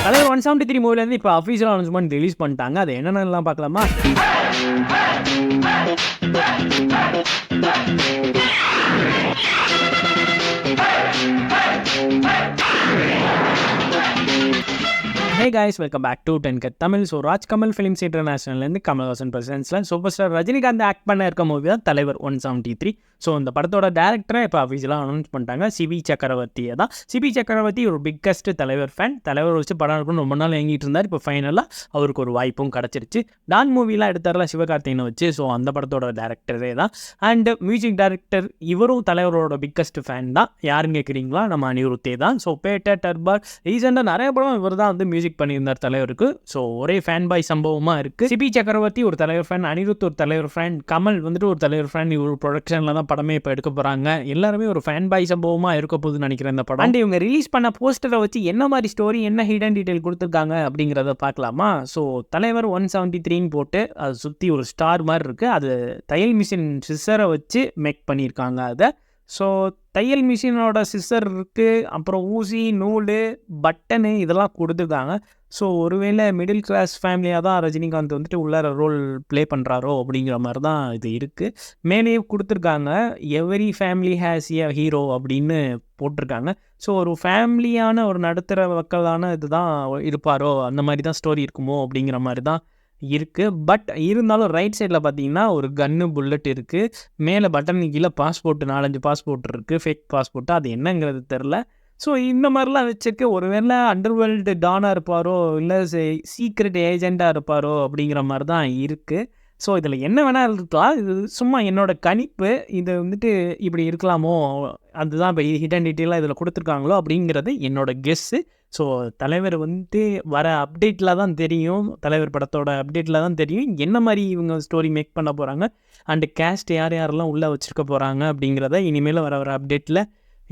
தலைவர் 173 மூவிலேருந்து இப்போ official announcement release பண்ணிட்டாங்க. அது என்னென்னலாம் பார்க்கலாமா? Hey guys, welcome back to 10cut Tamil. So Rajkamal Films International Kamal Haasan பிரசன்ஸில் சூப்பர் ஸ்டார் ரஜினிகாந்த் ஆக்ட் பண்ண இருக்க மூவி தான் தலைவர் 173. ஸோ இந்த படத்தோட டேரக்டரை இப்போ அஃபீஷியலாக அனௌன்ஸ் பண்ணிட்டாங்க. சிபி சக்கரவர்த்தியை தான். சிபி சக்கரவர்த்தி ஒரு பிக்கஸ்ட் தலைவர் ஃபேன். தலைவர் வச்சு படம் எடுக்கணும் ரொம்ப நாள் ஏங்கிட்டு இருந்தார். இப்போ ஃபைனலாக அவருக்கு ஒரு வாய்ப்பும் கிடச்சிருச்சு. டான் மூவிலாம் எடுத்தார்ல சிவகார்த்திகனை வச்சு. ஸோ அந்த படத்தோட டேரக்டரே தான். அண்ட் மியூசிக் டைரக்டர் இவரும் தலைவரோட பிக்கஸ்ட் ஃபேன் தான். யாருன்னு கேட்குறீங்களா? நம்ம அனிருத்தே தான். ஸோ பேட்ட டர்பார் ரீசெண்டாக நிறைய படம் இவர் தான் வந்து மியூசிக் பண்ணியிருந்தார் தலைவருக்கு. ஸோ ஒரே ஃபேன் பாய் சம்பவமாக இருக்குது. சிபி சக்கரவர்த்தி ஒரு தலைவர் ஃபேன், அனிருத் ஒரு தலைவர் ஃபேன், கமல் வந்துட்டு ஒரு தலைவர் ஃபேன். இவர் ப்ரொடக்ஷனில் தான் படமே இப்போ எடுக்க போகிறாங்க. எல்லாருமே ஒரு ஃபேன் பாய் சம்பவமாக இருக்க போகுதுன்னு நினைக்கிறேன் இந்த படம். அண்ட் இவங்க ரிலீஸ் பண்ண போஸ்டரை வச்சு என்ன மாதிரி ஸ்டோரி, என்ன ஹிடன் டீட்டெயில் கொடுத்துருக்காங்க அப்படிங்கிறத பார்க்கலாமா? ஸோ தலைவர் 173 போட்டு அதை சுற்றி ஒரு ஸ்டார் மாதிரி இருக்குது. அது தையல் மிஷின் சிஸ்ஸரை வச்சு மேக் பண்ணியிருக்காங்க அதை. ஸோ தையல் மிஷினோட சிஸ்ஸர் இருக்குது, அப்புறம் ஊசி, நூல், பட்டனு இதெல்லாம் கொடுத்துருக்காங்க. ஸோ ஒருவேளை மிடில் கிளாஸ் ஃபேமிலியாக தான் ரஜினிகாந்த் வந்துட்டு உள்ளார ரோல் ப்ளே பண்ணுறாரோ அப்படிங்கிற மாதிரி தான் இது இருக்குது. மேலேயே கொடுத்துருக்காங்க every family has a hero அப்படின்னு போட்டிருக்காங்க. ஸோ ஒரு ஃபேமிலியான ஒரு நடுத்தர மக்களான இது தான் இருப்பாரோ, அந்த மாதிரி தான் ஸ்டோரி இருக்குமோ அப்படிங்கிற மாதிரி தான் இருக்குது. பட் இருந்தாலும் ரைட் சைடில் பார்த்தீங்கன்னா ஒரு கன்னு புல்லட் இருக்குது. மேலே பட்டன் கீழே பாஸ்போர்ட் 4-5 பாஸ்போர்ட் இருக்குது, ஃபேக் பாஸ்போர்ட்டு. அது என்னங்கிறது தெரில. ஸோ இந்த மாதிரிலாம் வச்சுருக்கு. ஒருவேளை அண்டர்வேர்ல்டு டானாக இருப்பாரோ, இல்லை சீக்ரெட் ஏஜெண்டாக இருப்பாரோ அப்படிங்கிற மாதிரி தான் இருக்குது. ஸோ இதில் என்ன வேணால் இருக்கலாம். இது சும்மா என்னோடய கணிப்பு. இது வந்துட்டு இப்படி இருக்கலாமோ, அதுதான் இப்போ ஹிடன் டீட்டெயிலாக இதில் கொடுத்துருக்காங்களோ அப்படிங்கிறது என்னோடய கெஸ்ஸு. ஸோ தலைவர் வந்துட்டு வர அப்டேட்டில் தான் தெரியும், தலைவர் படத்தோட அப்டேட்டில் தான் தெரியும் என்ன மாதிரி இவங்க ஸ்டோரி மேக் பண்ண போகிறாங்க. அண்டு கேஸ்ட் யார் யாரெல்லாம் உள்ளே வச்சுருக்க போகிறாங்க அப்படிங்கிறத இனிமேல் வர அப்டேட்டில்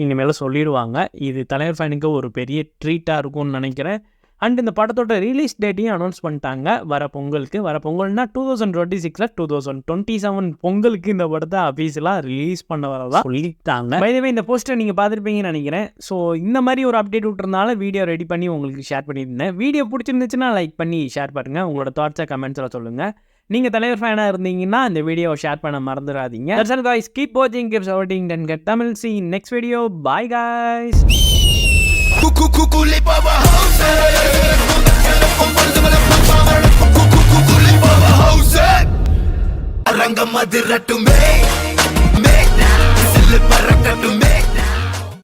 இனிமேல் சொல்லிடுவாங்க. இது தலைவர் ஃபேனுக்கு ஒரு பெரிய ட்ரீட்டாக இருக்கும்னு நினைக்கிறேன். அண்ட் இந்த படத்தோட ரிலீஸ் டேட்டையும் அனௌன்ஸ் பண்ணிட்டாங்க. வர பொங்கலுக்கு. வர பொங்கல்னா 2026 2027 பொங்கலுக்கு இந்த படத்தை அஃபீஷியலாக ரிலீஸ் பண்ண வரதா சொல்லிட்டாங்க. பை தி வே இந்த போஸ்டர் நீங்கள் பார்த்துருப்பீங்கன்னு நினைக்கிறேன். ஸோ இந்த மாதிரி ஒரு அப்டேட் விட்டுறதுனால வீடியோ ரெடி பண்ணி உங்களுக்கு ஷேர் பண்ணியிருந்தேன். வீடியோ பிடிச்சிருந்துச்சுன்னா லைக் பண்ணி ஷேர் பண்ணுங்கள். உங்களோட தாட்ஸை கமெண்ட்ஸில் சொல்லுங்கள். நீங்கள் தலைவர் ஃபேனாக இருந்தீங்கன்னா இந்த வீடியோவை ஷேர் பண்ண மறந்துடாதீங்க. That's all guys, keep watching, keep supporting 10cut Tamil. See you next video. Bye guys. அரங்கம் அதிரட்டுமே, சில்லு பறக்கட்டுமே.